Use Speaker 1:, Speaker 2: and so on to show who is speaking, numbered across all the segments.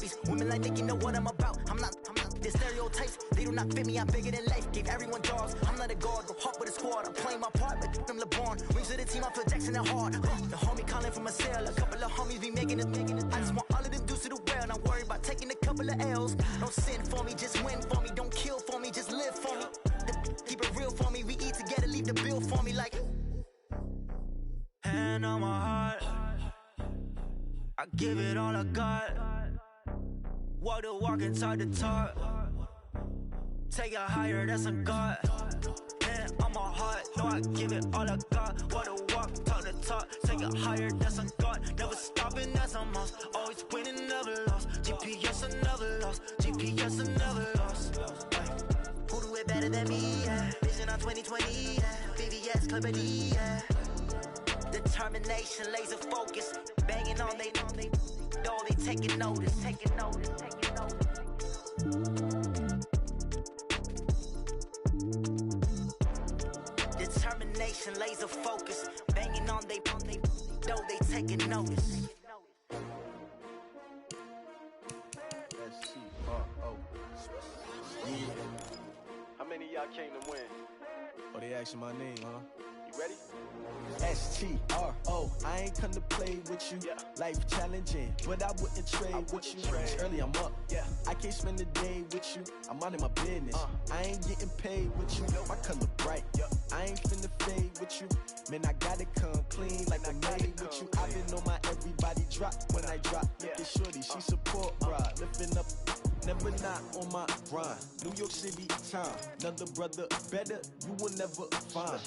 Speaker 1: These women like think you know what I'm about. I'm not. The stereotypes, they do not fit me. I'm bigger than life. Gave everyone dogs. I'm not a guard. Go hop with a squad. I'm playing my part, but them LeBron. Rings to the team. I feel Jackson and hard. The homie calling from a cell. A couple of homies be making it. I just want all of them dudes to do well. Not worry about taking a couple of L's. Don't sin for me, just win for me. Don't kill for me, just live for me. Keep it real for me. We eat together, leave the bill for me like. Hand on my heart. I give it all I got. Walk the walk and talk the talk. Take it higher, that's a God. Hand on my heart, no, I give it all I got. Walk the walk, talk the talk. Take it higher, that's a God. Never stopping, that's a must. Always winning, never lost. GPS, I never lost. GPS, I never lost. Who do it better than me? Yeah. Vision on 2020, yeah. VVS, Clipper D, yeah. Determination, laser focus. Banging on they know they taking notice. Determination, laser focus. Banging on they know they taking notice.
Speaker 2: S-C-R-O. Yeah. How many of y'all came to win? Oh, they asking my name, huh? You ready? S-T-R-O. I ain't come to play with you. Life challenging, but I wouldn't trade with you. Early I'm up. I can't spend the day with you. I'm out of my business. I ain't getting paid with you. My color bright. I ain't finna fade with you. Man, I gotta come clean like I made with you. I've been on my everybody drop when I drop. Look at shorty, she support ride. Lifting up, never not on my grind. New York City time. Another brother better, you will never find.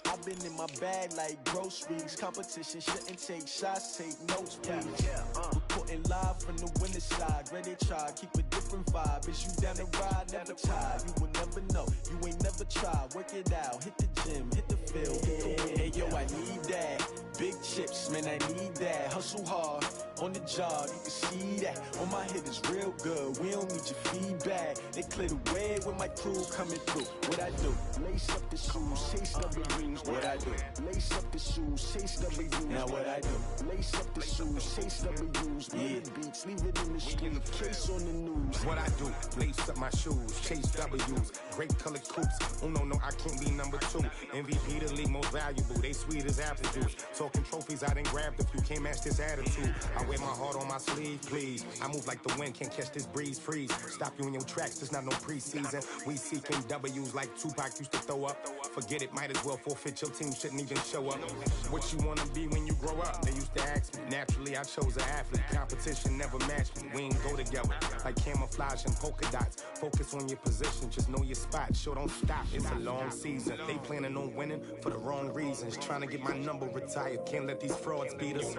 Speaker 2: I've been in my bag like groceries. Competition shouldn't take shots, take notes, please. Reporting live from the winning side. Ready to try, keep a different vibe. Is you down the ride, never tired. You will never know, you ain't never tried. Work it out, hit the gym, hit the field, hit the win. Hey yo, I need that. Big chips, man, I need that. Hustle hard, on the job, you can see that. On my hit is real good, we don't need your feedback. They clear the way with my crew coming through. What I do? Lace up the shoes, chase the dreams. What I do? Lace up the shoes, chase the dreams. Now what I do? Lace up the shoes, chase the dreams. Beats, leave it in the street, case on the news.
Speaker 3: What I do? Lace up my shoes, chase W's. Great colored coops. Oh no, I can't be number 2. MVP the league most valuable. They sweet as apple juice. Talking trophies, I done grabbed a few. Can't match this attitude. I wear my heart on my sleeve, please. I move like the wind, can't catch this breeze. Freeze. Stop you in your tracks, there's not no preseason. We seeking W's like Tupac used to throw up. Forget it, might as well forfeit. Your team shouldn't even show up. What you wanna be when you grow up? They used to ask me. Naturally, I chose an athlete. Competition never matched me. We ain't go together like camouflage and polka dots. Focus on your position, just know your spot. Sure, don't stop. It's a long season. They planning on winning for the wrong reasons. Trying to get my number retired. Can't let these frauds beat us.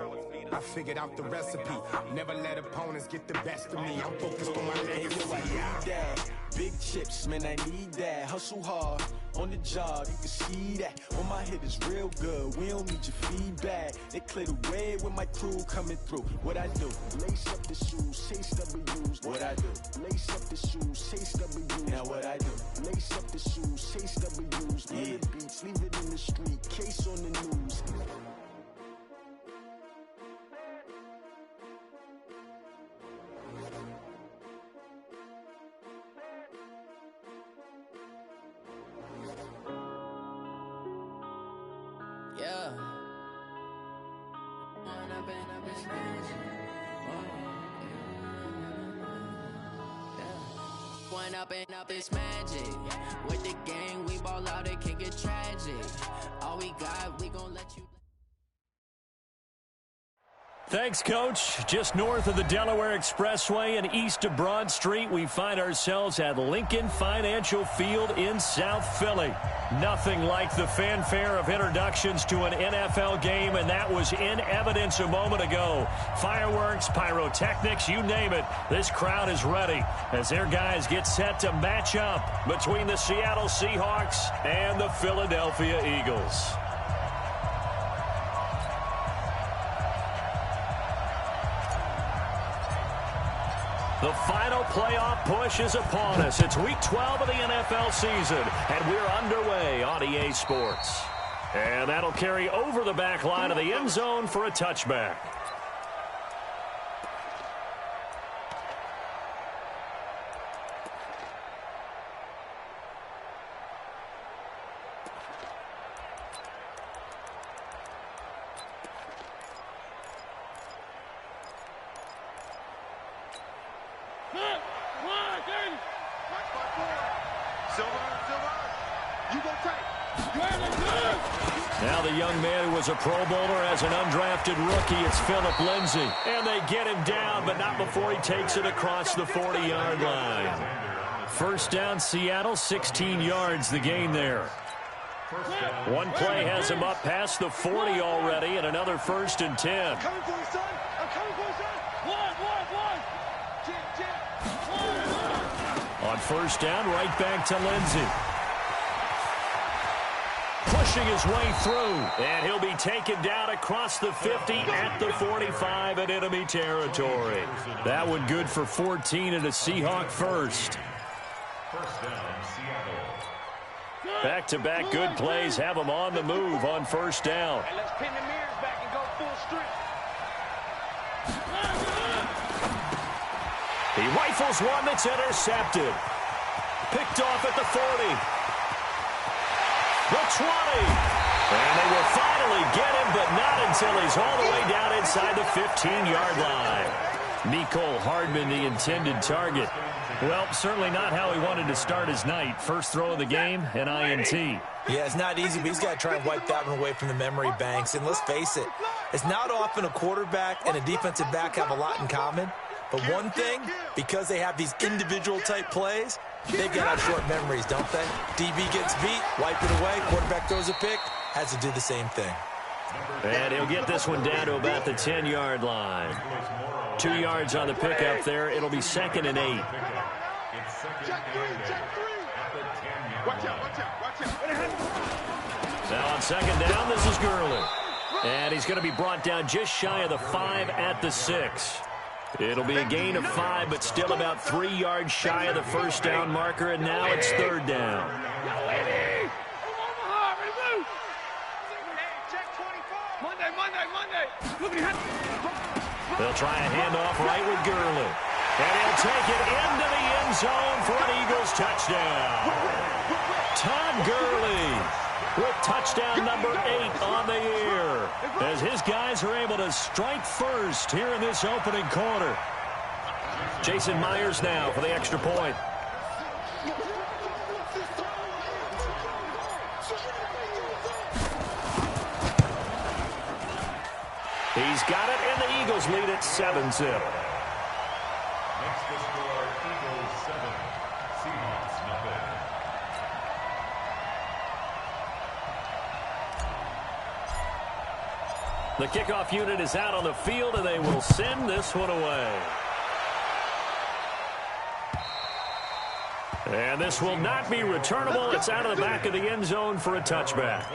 Speaker 3: I figured out the recipe. Never let opponents get the best of me. I'm focused on my legacy.
Speaker 2: I need that. Big chips, man, I need that. Hustle hard, on the job, you can see that. On my hit is real good, we don't need your feedback. They clear the way with my crew coming through. What I do? Lace up the shoes, chase W's. What I do? Lace up the shoes, chase W's. Now what I do? Lace up the shoes, chase W's. Beats, leave it in the street, case on the news.
Speaker 4: Up it's magic. With the gang, we ball out, it can get tragic. All we got, we gon' let you.
Speaker 5: Thanks, Coach. Just north of the Delaware Expressway and east of Broad Street, we find ourselves at Lincoln Financial Field in South Philly. Nothing like the fanfare of introductions to an NFL game, and that was in evidence a moment ago. Fireworks, pyrotechnics, you name it. This crowd is ready as their guys get set to match up between the Seattle Seahawks and the Philadelphia Eagles. The final playoff push is upon us. It's Week 12 of the NFL season, and we're underway on EA Sports. And that'll carry over the back line of the end zone for a touchback. Now the young man who was a Pro Bowler as an undrafted rookie, it's Phillip Lindsay. And they get him down, but not before he takes it across the 40-yard line. First down, Seattle, 16 yards the gain there. One play has him up past the 40 already, and another 1st and 10.
Speaker 6: I'm coming for you, son. I'm coming for you, son. One.
Speaker 5: On first down, right back to Lindsay. Pushing his way through, and he'll be taken down across the 50 at the 45 in enemy territory. That one good for 14 and a Seahawk first.
Speaker 7: First down, Seattle.
Speaker 5: Back-to-back good plays have him on the move on first down.
Speaker 6: Hey, let's pin the mirrors back and go full strength.
Speaker 5: He rifles one that's intercepted. Picked off at the 40. The 20. And they will finally get him, but not until he's all the way down inside the 15-yard line. Mecole Hardman, the intended target. Well, certainly not how he wanted to start his night. First throw of the game, an INT.
Speaker 8: Yeah, it's not easy, but he's got to try and wipe that one away from the memory banks. And let's face it, it's not often a quarterback and a defensive back have a lot in common. But one thing, because they have these individual-type plays, they've got to have short memories, don't they? DB gets beat, wipe it away, quarterback throws a pick, has to do the same thing.
Speaker 5: And he'll get this one down to about the 10-yard line. 2 yards on the pickup there. It'll be 2nd and 8. Now on 2nd down, this is Gurley. And he's going to be brought down just shy of the 5 at the 6. It'll be a gain of 5, but still about 3 yards shy of the first down marker, and now it's 3rd down. They'll try a handoff right with Gurley. And he'll take it into the end zone for an Eagles touchdown. Todd Gurley with touchdown number 8 on the year, as his guys are able to strike first here in this opening quarter. Jason Myers now for the extra point. He's got it, and the Eagles lead at 7-0.
Speaker 7: Next to score, Eagles 7, Seahawks nothing.
Speaker 5: The kickoff unit is out on the field, and they will send this one away. And this will not be returnable. It's out of the back of the end zone for a touchback.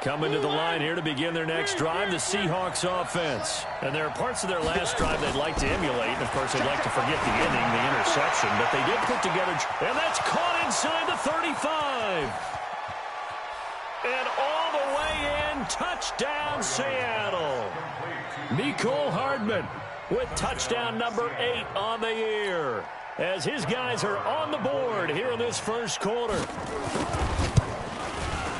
Speaker 5: Coming to the line here to begin their next drive, the Seahawks offense. And there are parts of their last drive they'd like to emulate. And, of course, they'd like to forget the inning, the interception. But they did put together, and that's caught inside the 35. And all the way in, touchdown Seattle. Mecole Hardman with touchdown number 8 on the year, as his guys are on the board here in this first quarter.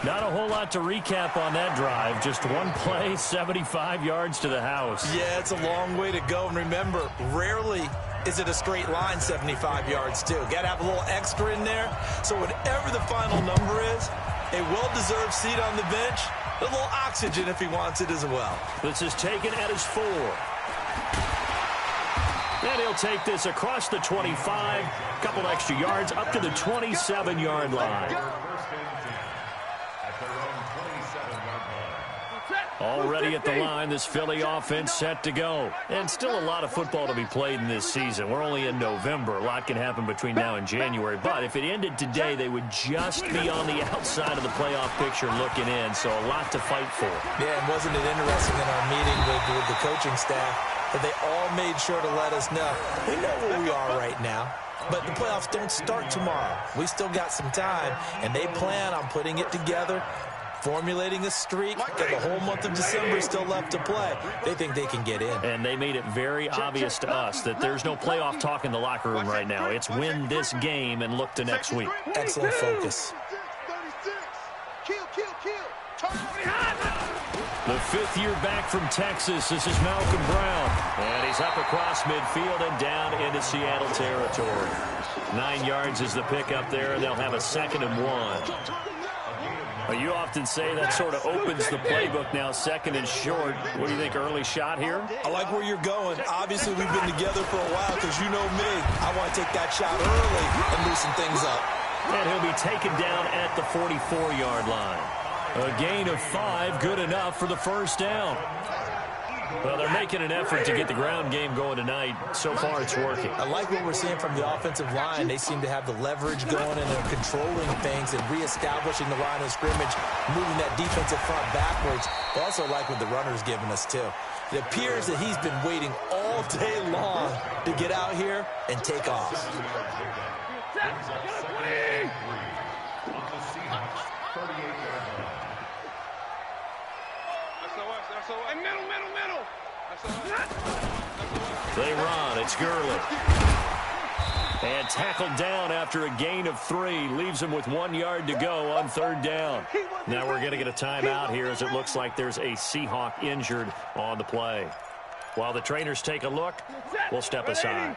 Speaker 5: Not a whole lot to recap on that drive. Just one play, 75 yards to the house.
Speaker 8: Yeah, it's a long way to go. And remember, rarely is it a straight line 75 yards, too. Got to have a little extra in there. So whatever the final number is, a well-deserved seat on the bench, a little oxygen if he wants it as well.
Speaker 5: This is taken at his 4. And he'll take this across the 25, a couple extra yards, up to the 27-yard line. Already at the line, this Philly offense set to go. And still a lot of football to be played in this season. We're only in November. A lot can happen between now and January. But if it ended today, they would just be on the outside of the playoff picture looking in. So a lot to fight for.
Speaker 8: Yeah, and wasn't it interesting in our meeting with the coaching staff that they all made sure to let us know, we know where we are right now. But the playoffs don't start tomorrow. We still got some time, and they plan on putting it together, formulating a streak, and the whole month of December is still left to play. They think they can get in.
Speaker 5: And they made it very obvious to us that there's no playoff talk in the locker room right now. It's win this game and look to next week.
Speaker 8: Excellent focus.
Speaker 5: The fifth year back from Texas, this is Malcolm Brown. And he's up across midfield and down into Seattle territory. 9 yards is the pickup there, and they'll have a 2nd and 1. Well, you often say that sort of opens the playbook now, 2nd and short. What do you think, early shot here?
Speaker 8: I like where you're going. Obviously, we've been together for a while because you know me. I want to take that shot early and loosen things up.
Speaker 5: And he'll be taken down at the 44-yard line. A gain of 5, good enough for the first down. Well, they're making an effort to get the ground game going tonight. So far, it's working.
Speaker 8: I like what we're seeing from the offensive line. They seem to have the leverage going, and they're controlling things and reestablishing the line of scrimmage, moving that defensive front backwards. I also like what the runner's giving us, too. It appears that he's been waiting all day long to get out here and take off.
Speaker 5: They run. It's Gurley. And tackled down after a gain of 3. Leaves him with 1 yard to go on 3rd down. Now we're going to get a timeout here as it looks like there's a Seahawk injured on the play. While the trainers take a look, we'll step aside.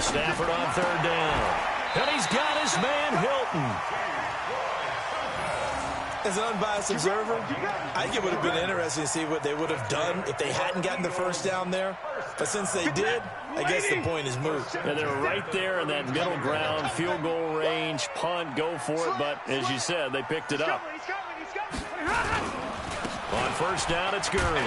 Speaker 5: Stafford on 3rd down. And he's got his man Hilton.
Speaker 8: As an unbiased observer, I think it would have been interesting to see what they would have done if they hadn't gotten the first down there. But since they did, I guess the point is moot.
Speaker 5: And they're right there in that middle ground, field goal range, punt, go for it. But as you said, they picked it up. On 1st down, it's Gurley.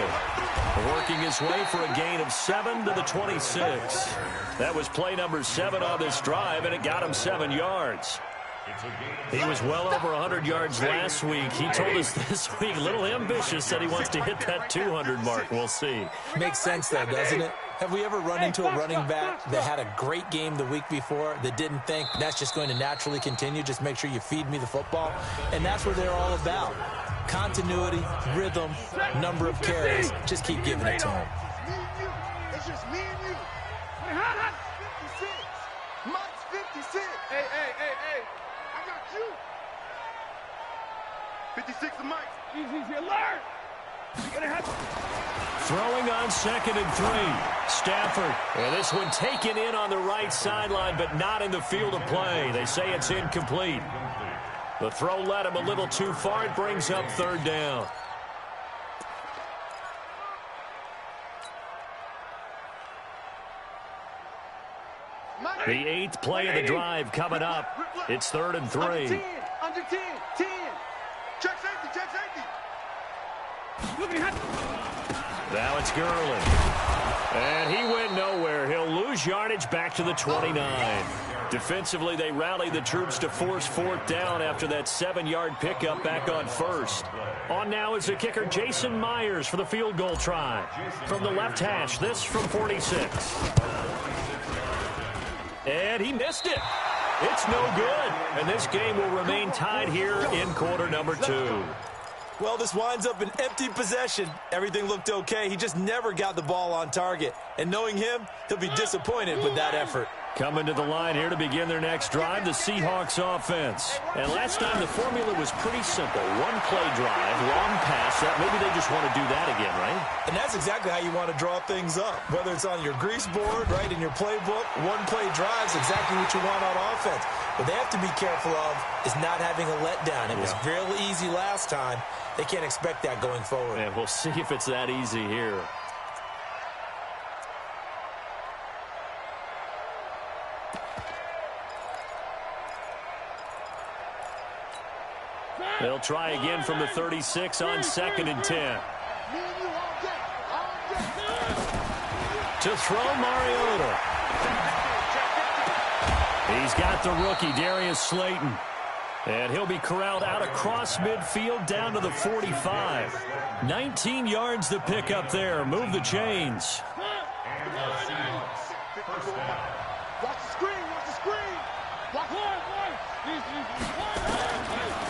Speaker 5: Working his way for a gain of 7 to the 26. That was play number 7 on this drive, and it got him 7 yards. He was well over 100 yards last week. He told us this week, a little ambitious, said he wants to hit that 200 mark. We'll see.
Speaker 8: Makes sense, though, doesn't it? Have we ever run into a running back that had a great game the week before that didn't think that's just going to naturally continue? Just make sure you feed me the football. And that's what they're all about. Continuity, rhythm, number of carries. Just keep giving it to him.
Speaker 6: It's just me and you. 56. Mike's 56. Hey. I got you. 56 of Mike. Easy, alert. You're gonna have to.
Speaker 5: Throwing on 2nd and 3. Stafford. And this one taken in on the right sideline, but not in the field of play. They say it's incomplete. The throw led him a little too far. It brings up 3rd down. The 8th play of the drive coming up. It's 3rd and 3.
Speaker 6: Under 10. 10. Check safety.
Speaker 5: Now it's Gurley. And he went nowhere. He'll lose yardage back to the 29. Defensively, they rallied the troops to force 4th down after that 7-yard pickup back on 1st. On now is the kicker Jason Myers for the field goal try. From the left hash, this from 46. And he missed it. It's no good. And this game will remain tied here in quarter number 2.
Speaker 8: Well, this winds up an empty possession. Everything looked okay. He just never got the ball on target. And knowing him, he'll be disappointed with that effort.
Speaker 5: Coming to the line here to begin their next drive, the Seahawks offense. And last time the formula was pretty simple. 1-play drive, long pass. That maybe they just want to do that again, right?
Speaker 8: And that's exactly how you want to draw things up. Whether it's on your grease board, right, in your playbook, 1-play drive is exactly what you want on offense. What they have to be careful of is not having a letdown. It was real easy last time. They can't expect that going forward.
Speaker 5: And we'll see if it's that easy here. They'll try again from the 36 on 2nd and 10. To throw Mariota. He's got the rookie, Darius Slayton. And he'll be corralled out across midfield down to the 45. 19 yards to pick up there. Move the chains.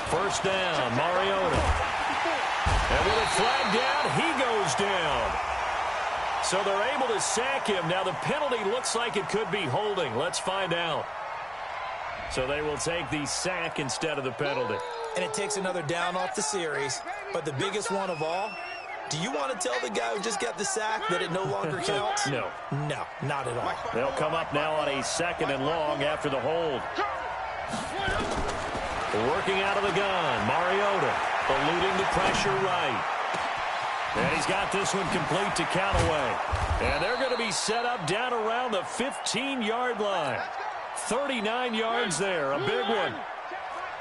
Speaker 5: First down, Mariota. And with a flag down, he goes down. So they're able to sack him. Now the penalty looks like it could be holding. Let's find out. So they will take the sack instead of the penalty.
Speaker 8: And it takes another down off the series. But the biggest one of all, do you want to tell the guy who just got the sack that it no longer counts?
Speaker 5: No.
Speaker 8: No, not at all.
Speaker 5: They'll come up now on a 2nd and long after the hold. Working out of the gun, Mariota eluding the pressure right. And he's got this one complete to Callaway. And they're going to be set up down around the 15-yard line. 39 yards there, a big one.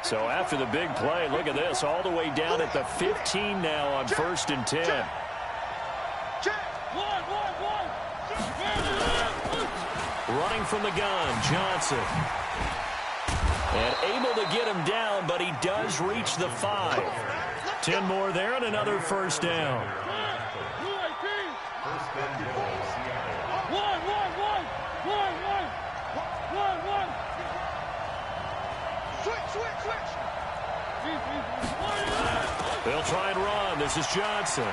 Speaker 5: So after the big play, look at this, all the way down at the 15 now on 1st and 10. Running from the gun, Johnson. And able to get him down, but he does reach the 5. 10 more there and another 1st down. They'll try and run. This is Johnson.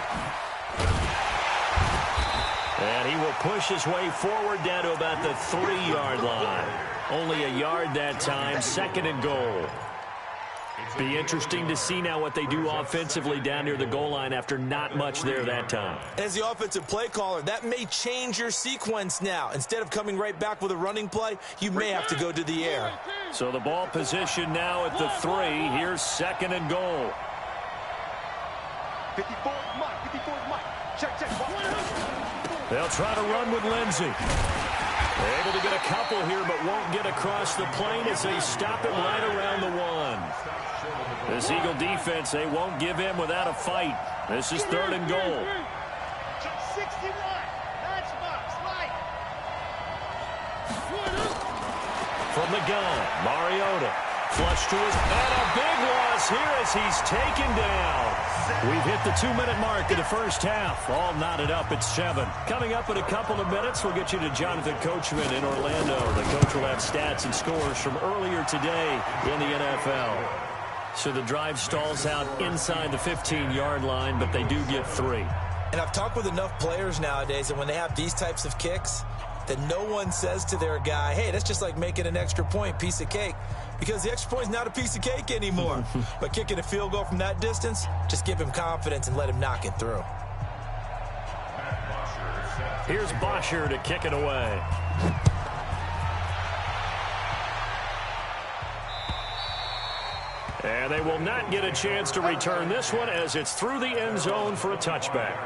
Speaker 5: And he will push his way forward down to about the 3-yard line. Only a yard that time, 2nd and goal. Be interesting to see now what they do offensively down near the goal line after not much there that time.
Speaker 8: As the offensive play caller, that may change your sequence now. Instead of coming right back with a running play, you may have to go to the air.
Speaker 5: So the ball position now at the 3. Here's 2nd and goal.
Speaker 6: 54 Mike. 54 Mike. Check.
Speaker 5: They'll try to run with Lindsey. They're able to get a couple here, but won't get across the plane as they stop him right around the 1. This Eagle defense, they won't give in without a fight. This is 3rd and goal.
Speaker 6: 61. Matchbox, right.
Speaker 5: From the gun, Mariota. Flush to his, and a big loss here as he's taken down. We've hit the 2-minute mark of the first half. All knotted up at 7. Coming up in a couple of minutes, we'll get you to Jonathan Coachman in Orlando. The coach will have stats and scores from earlier today in the NFL. So the drive stalls out inside the 15-yard line, but they do get 3.
Speaker 8: And I've talked with enough players nowadays that when they have these types of kicks, that no one says to their guy, hey, that's just like making an extra point, piece of cake. Because the extra point is not a piece of cake anymore. But kicking a field goal from that distance, just give him confidence and let him knock it through.
Speaker 5: Here's Bosher to kick it away. And they will not get a chance to return this one as it's through the end zone for a touchback.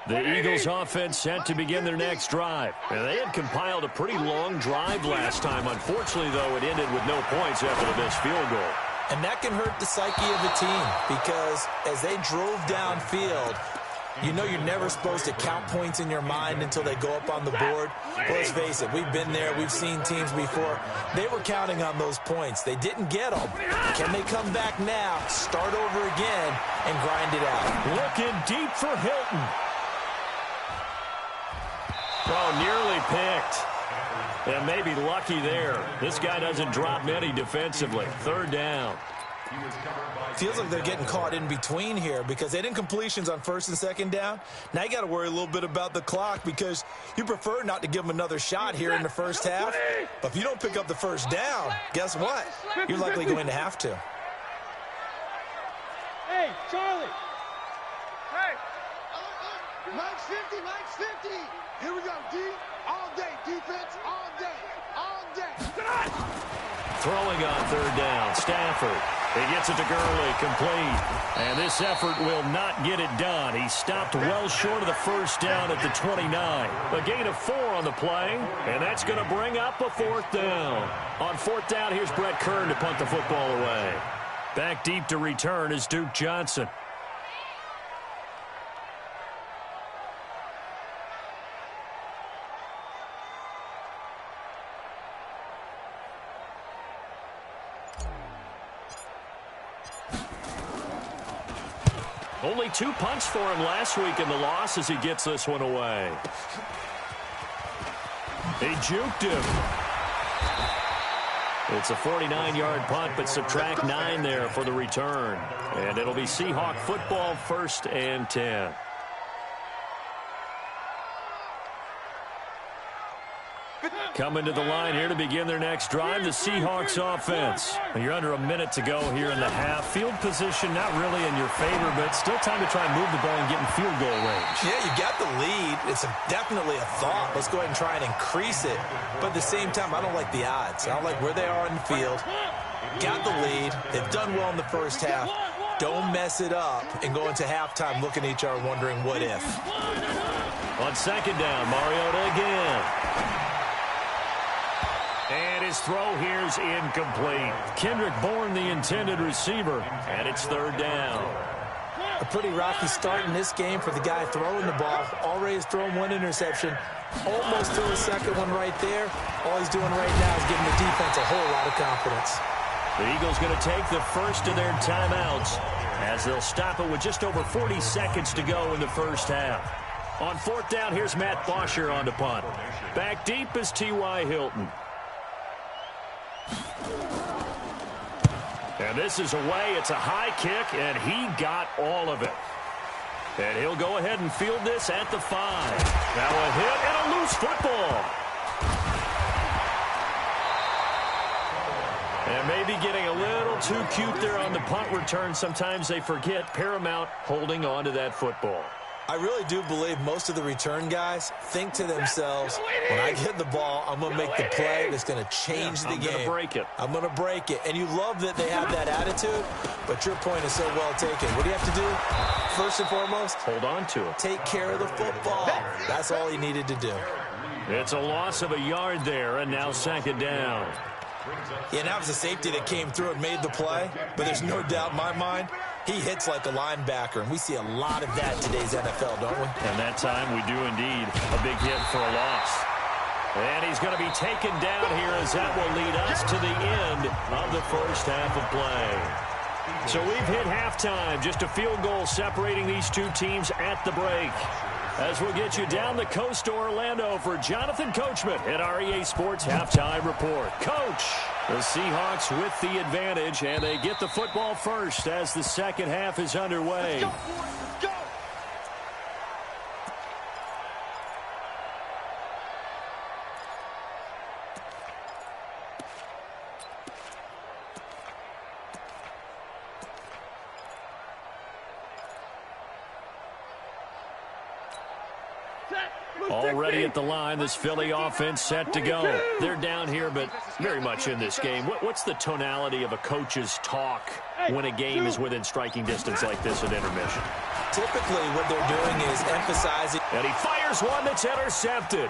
Speaker 5: The Eagles offense set to begin their next drive. And they had compiled a pretty long drive last time. Unfortunately, though, it ended with no points after the missed field goal.
Speaker 8: And that can hurt the psyche of the team because as they drove downfield, you know you're never supposed to count points in your mind until they go up on the board. Well, let's face it, we've been there. We've seen teams before. They were counting on those points. They didn't get them. Can they come back now, start over again, and grind it out?
Speaker 5: Looking deep for Hilton. Oh, nearly picked. And maybe lucky there. This guy doesn't drop many defensively. 3rd down.
Speaker 8: Feels like they're getting caught in between here because they didn't completions on 1st and 2nd down. Now you got to worry a little bit about the clock because you prefer not to give them another shot here in the first half. But if you don't pick up the 1st down, guess what? You're likely going to have to.
Speaker 6: Hey, Charlie. Hey. Mike's 50, Mike's 50. Here we go, D. All day. Defense, all day. All day.
Speaker 5: Throwing on 3rd down, Stafford. He gets it to Gurley, complete. And this effort will not get it done. He stopped well short of the 1st down at the 29. A gain of 4 on the play, and that's going to bring up a 4th down. On 4th down, here's Brett Kern to punt the football away. Back deep to return is Duke Johnson. Only 2 punts for him last week in the loss as he gets this one away. He juked him. It's a 49-yard punt, but subtract 9 there for the return. And it'll be Seahawk football, 1st and 10. Coming to the line here to begin their next drive, the Seahawks offense. You're under a minute to go here in the half. Field position not really in your favor, but still time to try and move the ball and get in field goal range.
Speaker 8: Yeah, you got the lead. It's definitely a thought. Let's go ahead and try and increase it. But at the same time, I don't like the odds. I don't like where they are in the field. Got the lead. They've done well in the first half. Don't mess it up and go into halftime looking at each other wondering what if.
Speaker 5: On second down, Mariota again. And his throw here's incomplete. Kendrick Bourne, the intended receiver, and it's third down.
Speaker 8: A pretty rocky start in this game for the guy throwing the ball. Already has thrown one interception. Almost threw a second one right there. All he's doing right now is giving the defense a whole lot of confidence.
Speaker 5: The Eagles going to take the first of their timeouts as they'll stop it with just over 40 seconds to go in the first half. On fourth down, here's Matt Bosher on the punt. Back deep is T.Y. Hilton. And this is away. It's a high kick, and he got all of it. And he'll go ahead and field this at the 5. Now a hit and a loose football. And maybe getting a little too cute there on the punt return. Sometimes they forget Paramount holding on to that football.
Speaker 8: I really do believe most of the return guys think to themselves, when I get the ball, I'm going to make the play that's going to change the game.
Speaker 5: I'm going to break it.
Speaker 8: I'm going to break it. And you love that they have that attitude, but your point is so well taken. What do you have to do? First and foremost,
Speaker 5: hold on to it.
Speaker 8: Take care of the football. That's all he needed to do.
Speaker 5: It's a loss of a yard there, and now second down.
Speaker 8: Yeah, that was a safety that came through and made the play, but there's no doubt in my mind, he hits like a linebacker, and we see a lot of that in today's NFL, don't we?
Speaker 5: And that time we do indeed. A big hit for a loss. And he's going to be taken down here as that will lead us to the end of the first half of play. So we've hit halftime, just a field goal separating these two teams at the break. As we'll get you down the coast to Orlando for Jonathan Coachman at our EA Sports Halftime Report. Coach, the Seahawks with the advantage, and they get the football first as the second half is underway.
Speaker 6: Go! Go!
Speaker 5: Already at the line, this Philly offense set to go. They're down here, but very much in this game. What's the tonality of a coach's talk when a game is within striking distance like this at intermission?
Speaker 8: Typically, what they're doing is emphasizing.
Speaker 5: And he fires one that's intercepted.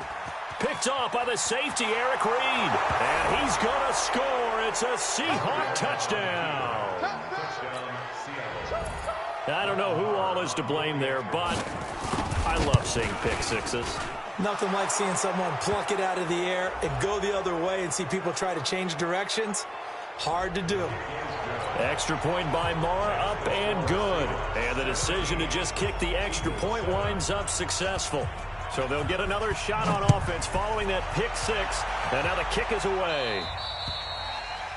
Speaker 5: Picked off by the safety, Eric Reed. And he's going to score. It's a Seahawk touchdown. I don't know who all is to blame there, but I love seeing pick sixes.
Speaker 8: Nothing like seeing someone pluck it out of the air and go the other way and see people try to change directions. Hard to do.
Speaker 5: Extra point by Marr, up and good. And the decision to just kick the extra point winds up successful. So they'll get another shot on offense following that pick six. And now the kick is away.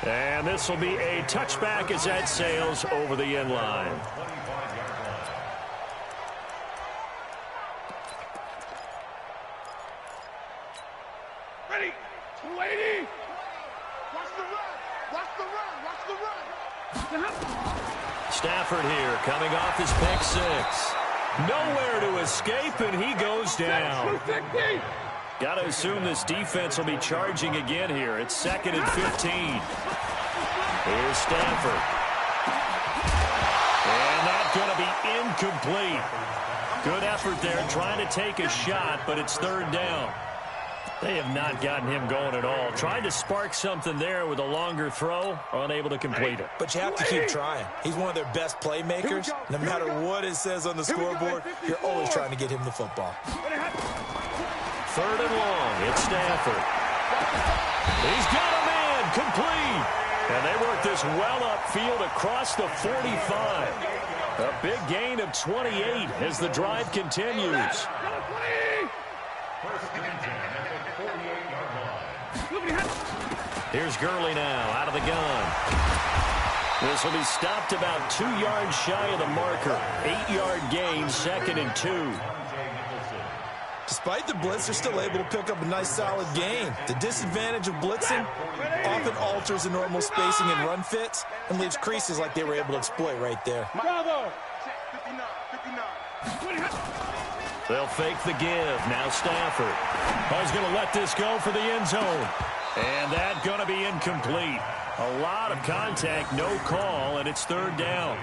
Speaker 5: And this will be a touchback as that sails over the end line.
Speaker 6: Ready? 280. Watch the run. Watch the run. Watch the run.
Speaker 5: Stafford here coming off his pick six. Nowhere to escape, and he goes down. Got to assume this defense will be charging again here. It's 2nd and 15. Here's Stafford. And that's going to be incomplete. Good effort there trying to take a shot, but it's third down. They have not gotten him going at all. Tried to spark something there with a longer throw, unable to complete it.
Speaker 8: But you have to keep trying. He's one of their best playmakers. No matter what it says on the scoreboard, you're always trying to get him the football.
Speaker 5: Third and long, it's Stafford. He's got a man, complete. And they work this well upfield across the 45. A big gain of 28 as the drive continues. Here's Gurley now, out of the gun. This will be stopped about 2 yards shy of the marker. 8-yard gain, 2nd and 2.
Speaker 8: Despite the blitz, they're still able to pick up a nice, solid gain. The disadvantage of blitzing often alters the normal spacing and run fits and leaves creases like they were able to exploit right there.
Speaker 6: Bravo.
Speaker 5: They'll fake the give. Now Stafford. He's going to let this go for the end zone. And that's going to be incomplete. A lot of contact, no call, and it's third down.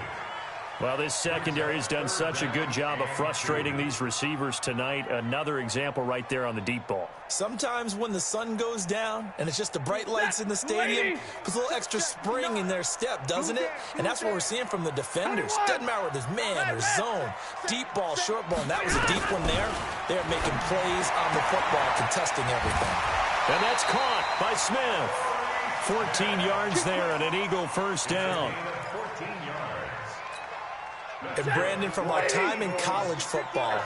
Speaker 5: Well, this secondary has done such a good job of frustrating these receivers tonight. Another example right there on the deep ball.
Speaker 8: Sometimes when the sun goes down and it's just the bright lights in the stadium, puts a little extra spring in their step, doesn't it? And that's what we're seeing from the defenders. Doesn't matter whether it's man or zone, deep ball, short ball, and that was a deep one there. They're making plays on the football, contesting everything.
Speaker 5: And that's caught by Smith. 14 yards there and an Eagle first down.
Speaker 8: And Brandon, from our time in college football,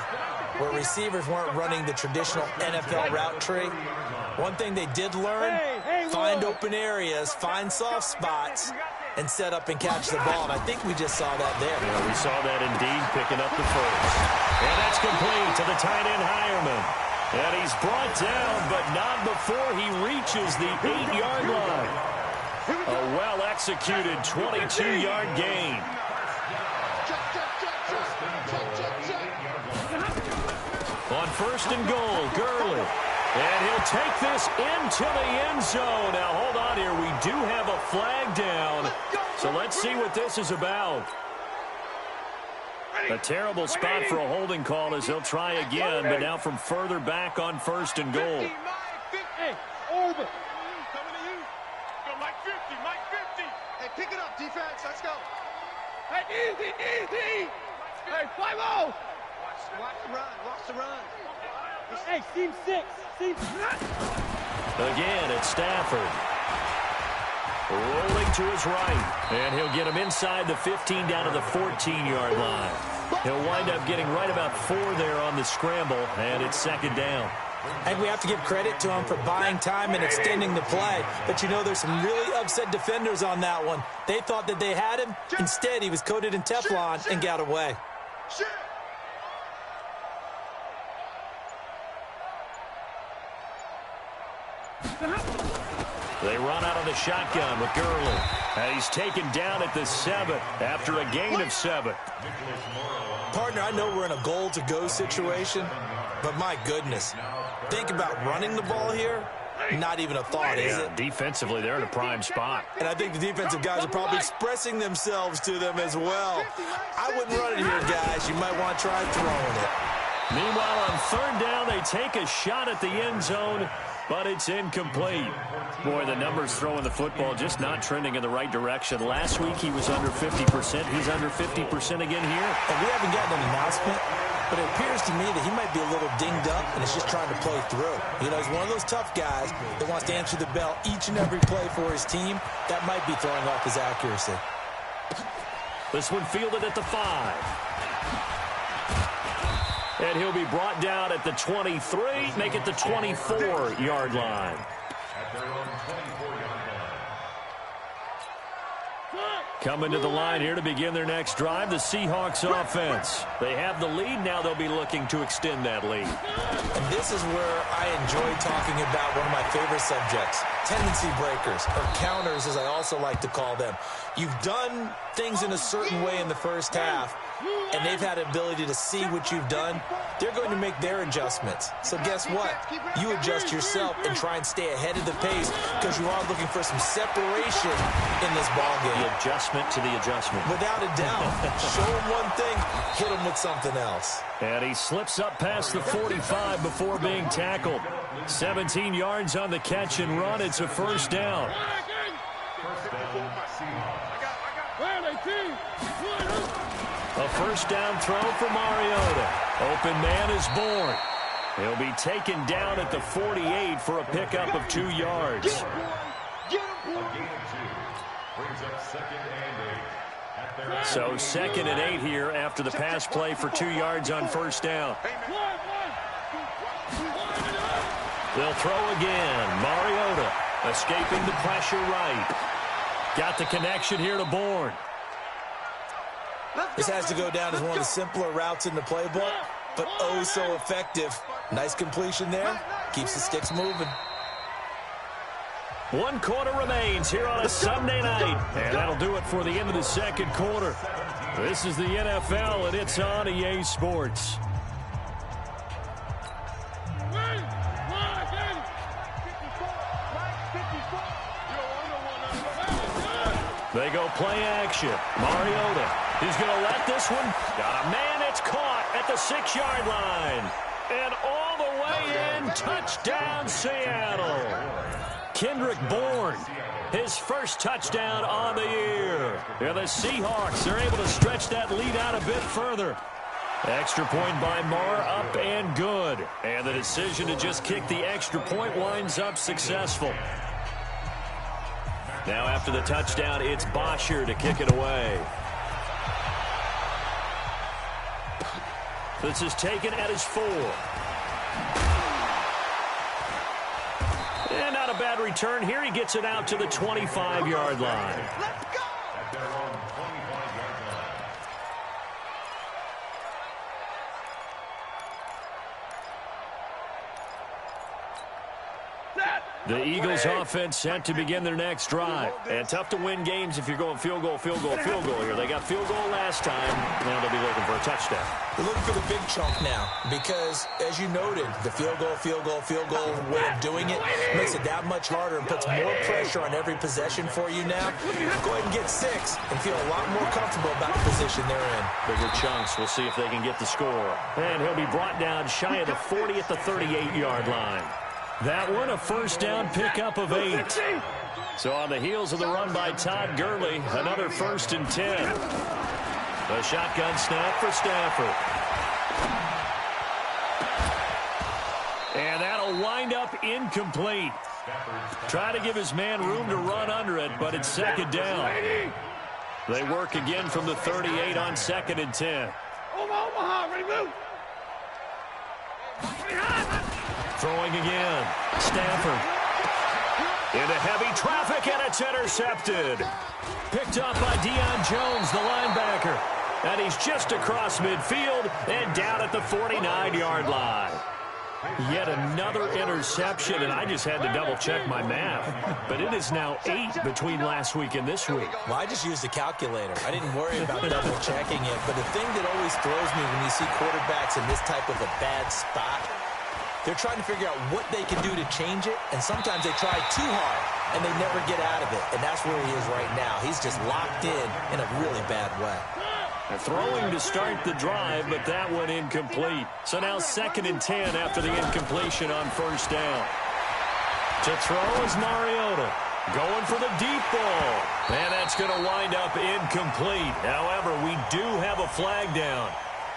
Speaker 8: where receivers weren't running the traditional NFL route tree, one thing they did learn, find open areas, find soft spots, and set up and catch the ball. And I think we just saw that there.
Speaker 5: Yeah, we saw that indeed, picking up the first. And that's complete to the tight end Hireman. And he's brought down, but not before he reaches the 8-yard line. A well-executed 22-yard gain. On first and goal, Gurley. And he'll take this into the end zone. Now, hold on here. We do have a flag down. So let's see what this is about. A terrible spot for a holding call as they'll try again, but now from further back on first and goal.
Speaker 6: Hey, over. Coming to you. Go Mike 50, Mike 50. Hey, pick it up, defense. Let's go. Hey, easy. Hey, 5-0. Watch the run. Hey, team 6.
Speaker 5: Again, it's Stafford. Rolling to his right. And he'll get him inside the 15 down to the 14-yard line. He'll wind up getting right about 4 there on the scramble, and it's second down.
Speaker 8: And we have to give credit to him for buying time and extending the play. But you know, there's some really upset defenders on that one. They thought that they had him. Instead, he was coated in Teflon and got away.
Speaker 5: They run out of the shotgun with Gurley. And he's taken down at the 7 after a gain of 7.
Speaker 8: Partner, I know we're in a goal-to-go situation, but my goodness, think about running the ball here. Not even a thought, is it?
Speaker 5: Defensively, they're in a prime spot.
Speaker 8: And I think the defensive guys are probably expressing themselves to them as well. I wouldn't run it here, guys. You might want to try throwing it.
Speaker 5: Meanwhile, on third down, they take a shot at the end zone, but it's incomplete. Boy, the numbers throwing the football just not trending in the right direction. Last week, he was under 50%. He's under 50% again here.
Speaker 8: And we haven't gotten an announcement, but it appears to me that he might be a little dinged up and is just trying to play through. You know, he's one of those tough guys that wants to answer the bell each and every play for his team. That might be throwing off his accuracy.
Speaker 5: This one fielded at the 5. And he'll be brought down at the 23, make it the 24-yard line. Coming to the line here to begin their next drive, the Seahawks offense. They have the lead. Now they'll be looking to extend that lead.
Speaker 8: And this is where I enjoy talking about one of my favorite subjects, tendency breakers, or counters as I also like to call them. You've done things in a certain way in the first half, and they've had an ability to see what you've done. They're going to make their adjustments. So guess what? You adjust yourself and try and stay ahead of the pace because you are looking for some separation in this ballgame.
Speaker 5: The adjustment to the adjustment.
Speaker 8: Without a doubt. Show them one thing, hit them with something else.
Speaker 5: And he slips up past the 45 before being tackled. 17 yards on the catch and run. It's a first down. A first down throw for Mariota. Open man is born. He'll be taken down at the 48 for a pickup of 2 yards. So 2nd and 8 here after the pass play for 2 yards on first down. They'll throw again. Mariota escaping the pressure right. Got the connection here to Bourne.
Speaker 8: This has to go down as one of the simpler routes in the playbook, but oh so effective Nice completion there. Keeps the sticks moving.
Speaker 5: 1 quarter remains here on a Sunday night. And that'll do it for the end of the second quarter. This is the NFL, and it's on EA Sports. They go play action. Mariota. He's going to let this one. Got a man. It's caught at the 6-yard line. And all the way in. Touchdown, Seattle. Kendrick Bourne. His first touchdown on the year. And the Seahawks are able to stretch that lead out a bit further. Extra point by Marr, up and good. And the decision to just kick the extra point winds up successful. Now after the touchdown, it's Bosher to kick it away. This is taken at his 4. And not a bad return here. He gets it out to the 25-yard line.
Speaker 6: Let's go!
Speaker 5: The Eagles offense set to begin their next drive. And tough to win games if you're going field goal, field goal, field goal here. They got field goal last time. Now they'll be looking for a touchdown.
Speaker 8: They're looking for the big chunk now because, as you noted, the field goal way of doing it makes it that much harder and puts more pressure on every possession for you now. Go ahead and get 6 and feel a lot more comfortable about the position they're in.
Speaker 5: Bigger chunks. We'll see if they can get the score. And he'll be brought down shy of the 40 at the 38-yard line. That one, a first down pickup of 8. So on the heels of the run by Todd Gurley, another 1st and 10. The shotgun snap for Stafford. And that'll wind up incomplete. Try to give his man room to run under it, but it's 2nd down. They work again from the 38 on 2nd and 10.
Speaker 6: Omaha, ready, move.
Speaker 5: Throwing again. Stafford. Into heavy traffic, and it's intercepted. Picked up by Deion Jones, the linebacker. And he's just across midfield and down at the 49-yard line. Yet another interception, and I just had to double-check my math. But it is now 8 between last week and this week.
Speaker 8: Well, I just used a calculator. I didn't worry about double-checking it. But the thing that always throws me when you see quarterbacks in this type of a bad spot, they're trying to figure out what they can do to change it, and sometimes they try too hard, and they never get out of it. And that's where he is right now. He's just locked in a really bad way.
Speaker 5: Throwing to start the drive, but that one incomplete. So now 2nd and 10 after the incompletion on 1st down. To throw is Mariota. Going for the deep ball. And that's going to wind up incomplete. However, we do have a flag down.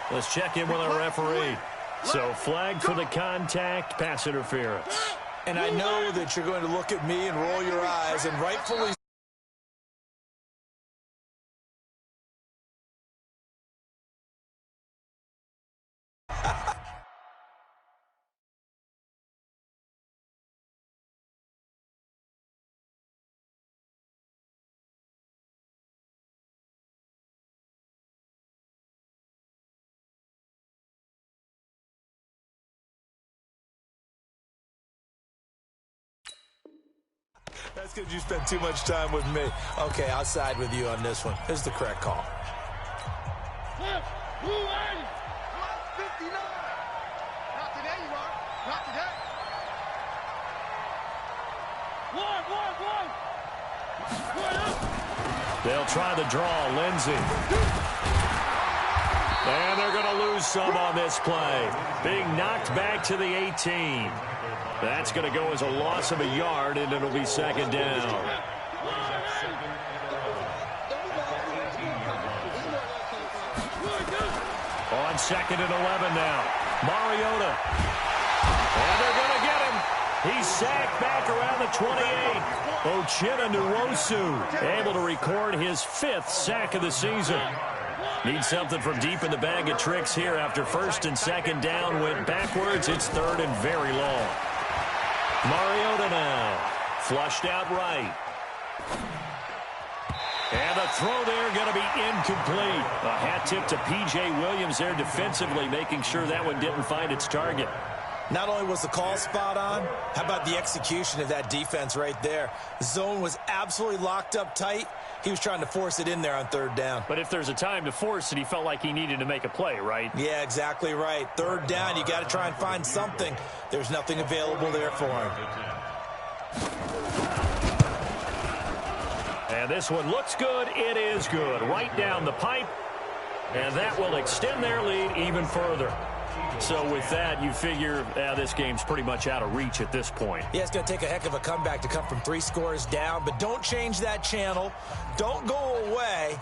Speaker 5: Let's check in with our referee. So flag for the contact, pass interference.
Speaker 8: And I know that you're going to look at me and roll your eyes, and rightfully That's because you spent too much time with me. Okay, I'll side with you on this one. This is the correct call.
Speaker 6: Blue 80. 59. Not today, you are. Not today. One.
Speaker 5: They'll try the draw, Lindsey. And they're going to lose some on this play. Being knocked back to the 18. That's going to go as a loss of a yard, and it'll be 2nd down. On 2nd and 11 now. Mariota. And they're going to get him. He's sacked back around the 28. Uchenna Nwosu able to record his 5th sack of the season. Needs something from deep in the bag of tricks here after 1st and 2nd down went backwards. It's 3rd and very long. Mariota now. Flushed out right. And the throw there going to be incomplete. A hat tip to P.J. Williams there defensively, making sure that one didn't find its target.
Speaker 8: Not only was the call spot on, how about the execution of that defense right there? Zone was absolutely locked up tight. He was trying to force it in there on third down.
Speaker 5: But if there's a time to force it, he felt like he needed to make a play, right?
Speaker 8: Yeah, exactly right. Third down, you got to try and find something. There's nothing available there for him.
Speaker 5: And this one looks good. It is good. Right down the pipe. And that will extend their lead even further. So with that, you figure this game's pretty much out of reach at this point.
Speaker 8: Yeah, it's going to take a heck of a comeback to come from 3 scores down, but don't change that channel. Don't go away.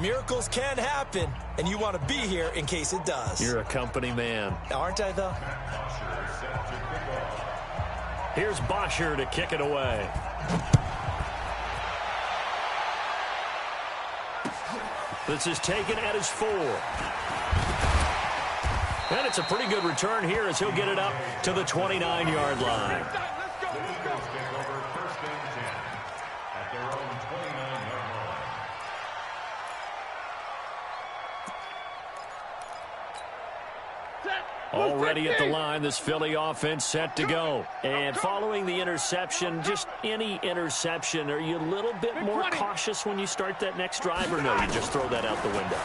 Speaker 8: Miracles can happen, and you want to be here in case it does.
Speaker 5: You're a company man.
Speaker 8: Aren't I, though?
Speaker 5: Here's Bosher to kick it away. This is taken at his 4. And it's a pretty good return here as he'll get it up to the 29-yard line. Already at the line, this Philly offense set to go. And following the interception, just any interception, are you a little bit more cautious when you start that next drive, or no, you just throw that out the window?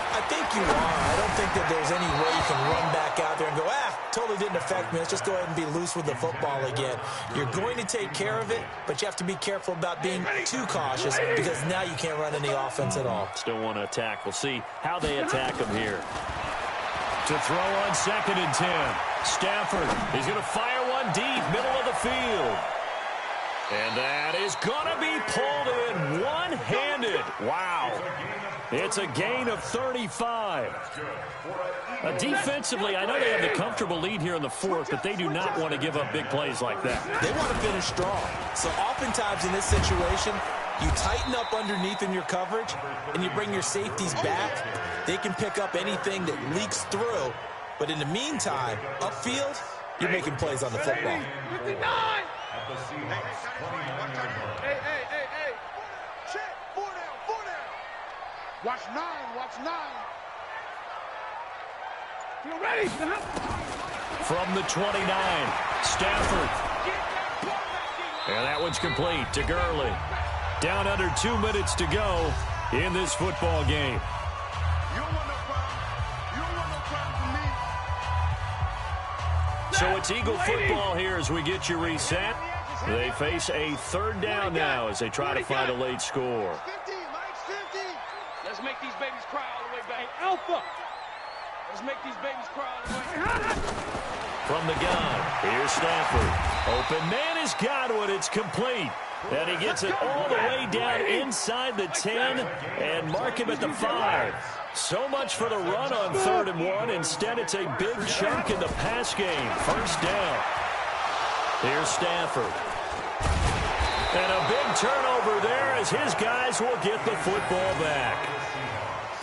Speaker 8: I think you are. I don't think that there's any way you can run back out there and go, totally didn't affect me. Let's just go ahead and be loose with the football again. You're going to take care of it, but you have to be careful about being too cautious because now you can't run any offense at all.
Speaker 5: Still want to attack. We'll see how they attack him here. To throw on 2nd and 10. Stafford is going to fire one deep, middle of the field. And that is going to be pulled in one-handed. Wow. It's a gain of 35. Defensively, I know they have the comfortable lead here in the 4th, but they do not want to give up big plays like that.
Speaker 8: They want to finish strong. So oftentimes in this situation, you tighten up underneath in your coverage, and you bring your safeties back. They can pick up anything that leaks through. But in the meantime, upfield, you're making plays on the football.
Speaker 6: 59! Hey. Check. 4 down. Watch 9. You ready?
Speaker 5: From the 29, Stafford. And that one's complete to Gurley. Down under 2 minutes to go in this football game.
Speaker 6: You don't want no problem from me.
Speaker 5: So it's Eagle football here as we get you reset. They face a 3rd down now as they try to find a late score.
Speaker 6: 50, Mike's 50. Let's make these babies cry all the way back. Alpha. Let's make these babies cry all the way.
Speaker 5: From the gun, here's Stafford. Open man has got one. It's complete. And he gets it all the way down inside the 10 and mark him at the 5. So much for the run on 3rd and 1. Instead, it's a big chunk in the pass game. 1st down. Here's Stafford. And a big turnover there as his guys will get the football back.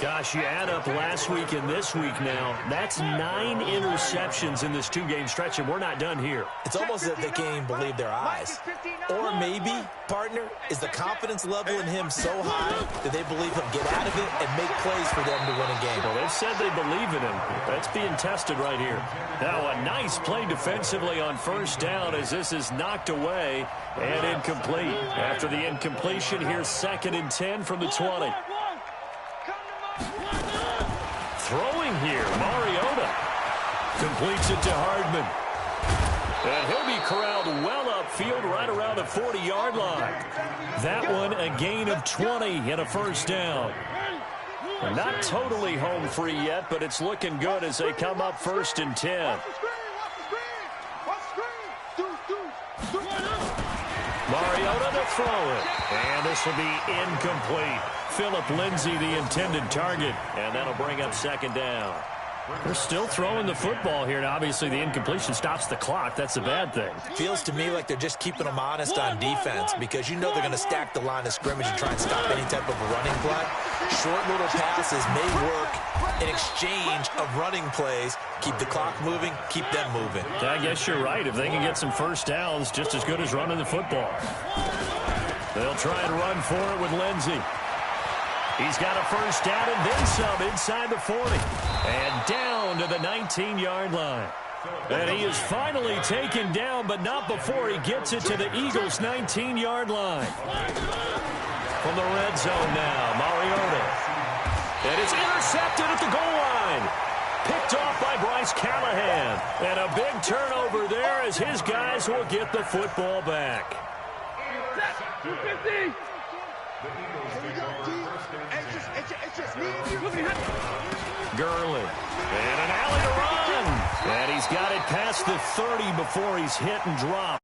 Speaker 5: Gosh, you add up last week and this week now, that's 9 interceptions in this 2-game stretch, and we're not done here.
Speaker 8: It's almost as if they can't even believe their eyes. Or maybe, partner, is the confidence level in him so high that they believe he'll get out of it and make plays for them to win a game.
Speaker 5: Well, they've said they believe in him. That's being tested right here. Now a nice play defensively on 1st down as this is knocked away and incomplete. After the incompletion, here's 2nd and 10 from the 20. Throwing here, Mariota completes it to Hardman. And he'll be corralled well upfield right around the 40-yard line. That one a gain of 20 and a 1st down. Not totally home free yet, but it's looking good as they come up 1st and 10. Mariota to throw it. And this will be incomplete. Phillip Lindsay, the intended target. And that'll bring up 2nd down. They're still throwing the football here. Now, obviously, the incompletion stops the clock. That's the bad thing.
Speaker 8: Feels to me like they're just keeping them honest on defense because you know they're going to stack the line of scrimmage and try and stop any type of a running play. Short little passes may work in exchange of running plays. Keep the clock moving, keep them moving.
Speaker 5: I guess you're right. If they can get some 1st downs, just as good as running the football. They'll try and run for it with Lindsay. He's got a 1st down and then some inside the 40. And down to the 19-yard line. And he is finally taken down, but not before he gets it to the Eagles' 19-yard line. From the red zone now, Mariota. And it's intercepted at the goal line. Picked off by Bryce Callahan. And a big turnover there as his guys will get the football back.
Speaker 6: 250.
Speaker 5: Gurley. And an alley to run. And he's got it past the 30 before he's hit and dropped.